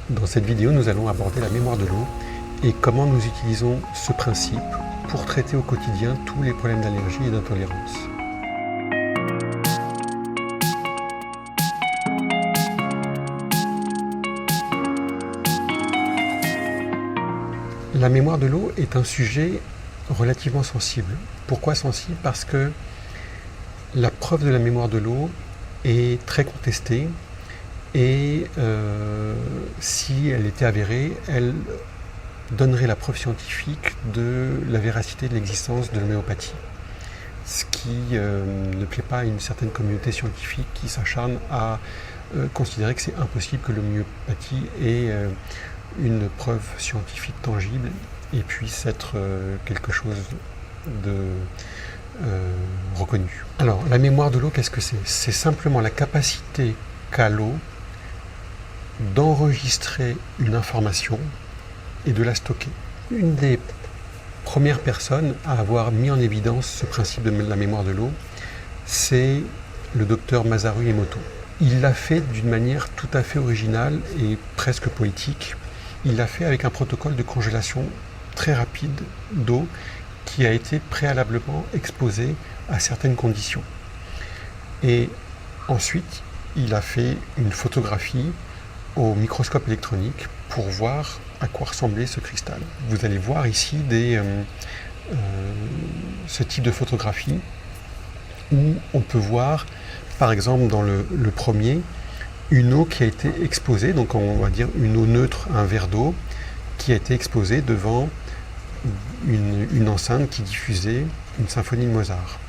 Dans cette vidéo, nous allons aborder la mémoire de l'eau et comment nous utilisons ce principe pour traiter au quotidien tous les problèmes d'allergie et d'intolérance. La mémoire de l'eau est un sujet relativement sensible. Pourquoi sensible? Parce que la preuve de la mémoire de l'eau est très contestée et si elle était avérée, elle donnerait la preuve scientifique de la véracité de l'existence de l'homéopathie. Ce qui ne plaît pas à une certaine communauté scientifique qui s'acharne à considérer que c'est impossible que l'homéopathie ait une preuve scientifique tangible et puisse être quelque chose de reconnu. Alors, la mémoire de l'eau, qu'est-ce que c'est? C'est simplement la capacité qu'a l'eau d'enregistrer une information et de la stocker. Une des premières personnes à avoir mis en évidence ce principe de la mémoire de l'eau, c'est le docteur Masaru Emoto. Il l'a fait d'une manière tout à fait originale et presque poétique. Il l'a fait avec un protocole de congélation très rapide d'eau qui a été préalablement exposé à certaines conditions. Et ensuite, il a fait une photographie au microscope électronique pour voir à quoi ressemblait ce cristal. Vous allez voir ici ce type de photographie où on peut voir, par exemple dans le premier, une eau qui a été exposée, donc on va dire une eau neutre, un verre d'eau, qui a été exposée devant une enceinte qui diffusait une symphonie de Mozart.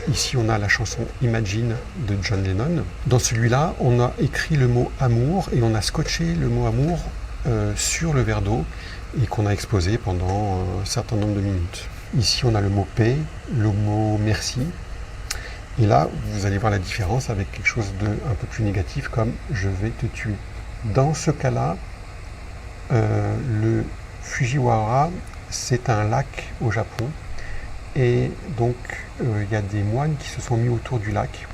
Ici, on a la chanson Imagine de John Lennon. Dans celui-là, on a écrit le mot amour et on a scotché le mot amour sur le verre d'eau et qu'on a exposé pendant un certain nombre de minutes. Ici, on a le mot paix, le mot merci. Et là, vous allez voir la différence avec quelque chose de un peu plus négatif comme je vais te tuer. Dans ce cas-là, le Fujiwara, c'est un lac au Japon. Et donc, il y a des moines qui se sont mis autour du lac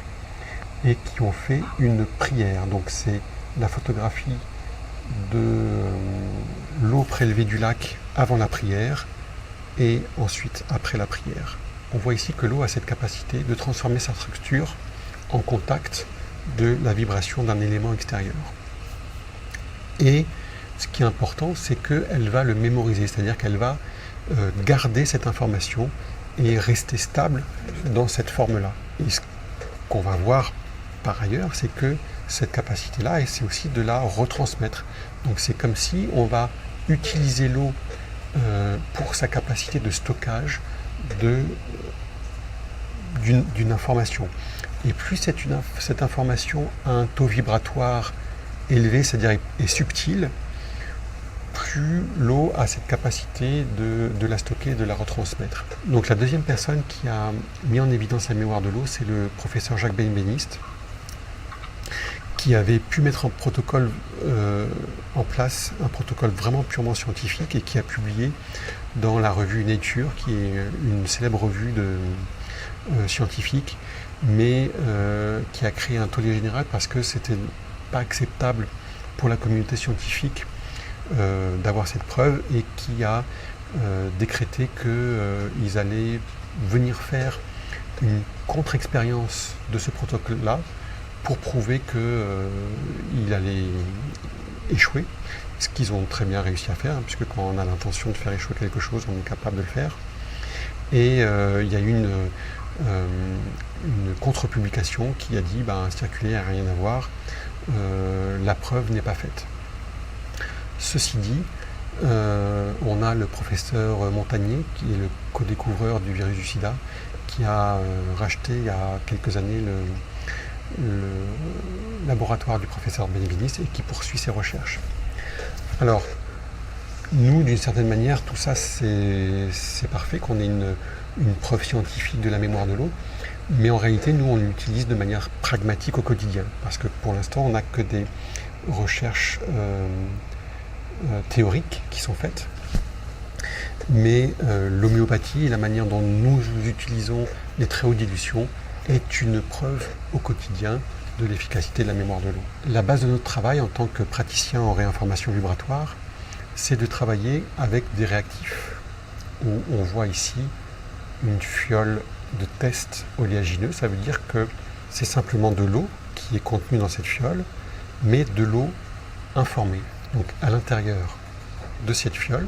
et qui ont fait une prière. Donc, c'est la photographie de l'eau prélevée du lac avant la prière et ensuite après la prière. On voit ici que l'eau a cette capacité de transformer sa structure en contact de la vibration d'un élément extérieur. Et ce qui est important, c'est qu'elle va le mémoriser, c'est-à-dire qu'elle va garder cette information et rester stable dans cette forme-là. Et ce qu'on va voir par ailleurs, c'est que cette capacité-là, et c'est aussi de la retransmettre. Donc c'est comme si on va utiliser l'eau pour sa capacité de stockage d'une information. Et plus cette information a un taux vibratoire élevé, c'est-à-dire est subtile, plus l'eau a cette capacité de la stocker et de la retransmettre. Donc la deuxième personne qui a mis en évidence la mémoire de l'eau, c'est le professeur Jacques Benveniste, qui avait pu mettre en place un protocole vraiment purement scientifique et qui a publié dans la revue Nature, qui est une célèbre revue scientifique, mais qui a créé un tollé général parce que c'était pas acceptable pour la communauté scientifique d'avoir cette preuve et qui a décrété qu'ils allaient venir faire une contre-expérience de ce protocole-là pour prouver qu'il allait échouer, ce qu'ils ont très bien réussi à faire, puisque quand on a l'intention de faire échouer quelque chose, on est capable de le faire. Et il y a eu une contre-publication qui a dit circuler n'a rien à voir, la preuve n'est pas faite. Ceci dit, on a le professeur Montagnier, qui est le co-découvreur du virus du sida, qui a racheté il y a quelques années le laboratoire du professeur Benveniste et qui poursuit ses recherches. Alors, nous, d'une certaine manière, tout ça, c'est parfait qu'on ait une preuve scientifique de la mémoire de l'eau, mais en réalité, nous, on l'utilise de manière pragmatique au quotidien, parce que pour l'instant, on n'a que des recherches théoriques qui sont faites, mais l'homéopathie et la manière dont nous utilisons les très hautes dilutions est une preuve au quotidien de l'efficacité de la mémoire de l'eau. La base de notre travail en tant que praticien en réinformation vibratoire, c'est de travailler avec des réactifs, où on voit ici une fiole de test oléagineux. Ça veut dire que c'est simplement de l'eau qui est contenue dans cette fiole, mais de l'eau informée. Donc à l'intérieur de cette fiole,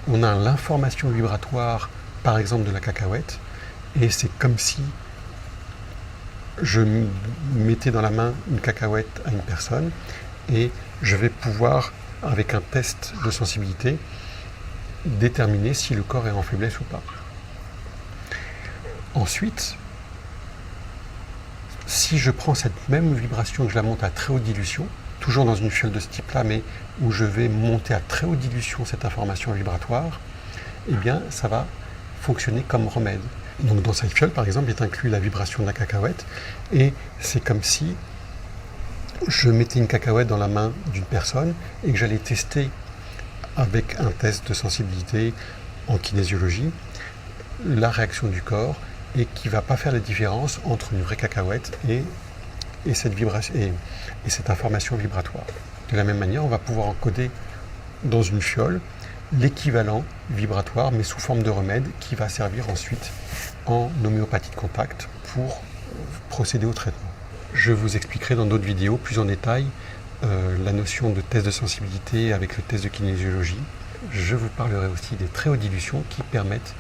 on a l'information vibratoire, par exemple de la cacahuète, et c'est comme si je mettais dans la main une cacahuète à une personne, et je vais pouvoir, avec un test de sensibilité, déterminer si le corps est en faiblesse ou pas. Ensuite, si je prends cette même vibration et que je la monte à très haute dilution, toujours dans une fiole de ce type-là, mais où je vais monter à très haute dilution cette information vibratoire, eh bien, ça va fonctionner comme remède. Donc dans cette fiole, par exemple, est inclus la vibration de la cacahuète, et c'est comme si je mettais une cacahuète dans la main d'une personne et que j'allais tester avec un test de sensibilité en kinésiologie la réaction du corps, et qui ne va pas faire la différence entre une vraie cacahuète et cette vibration et cette information vibratoire. De la même manière, on va pouvoir encoder dans une fiole l'équivalent vibratoire, mais sous forme de remède, qui va servir ensuite en homéopathie de contact pour procéder au traitement. Je vous expliquerai dans d'autres vidéos plus en détail la notion de test de sensibilité avec le test de kinésiologie. Je vous parlerai aussi des très hautes dilutions qui permettent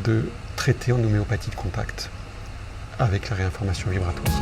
de traiter en homéopathie de contact avec la réinformation vibratoire.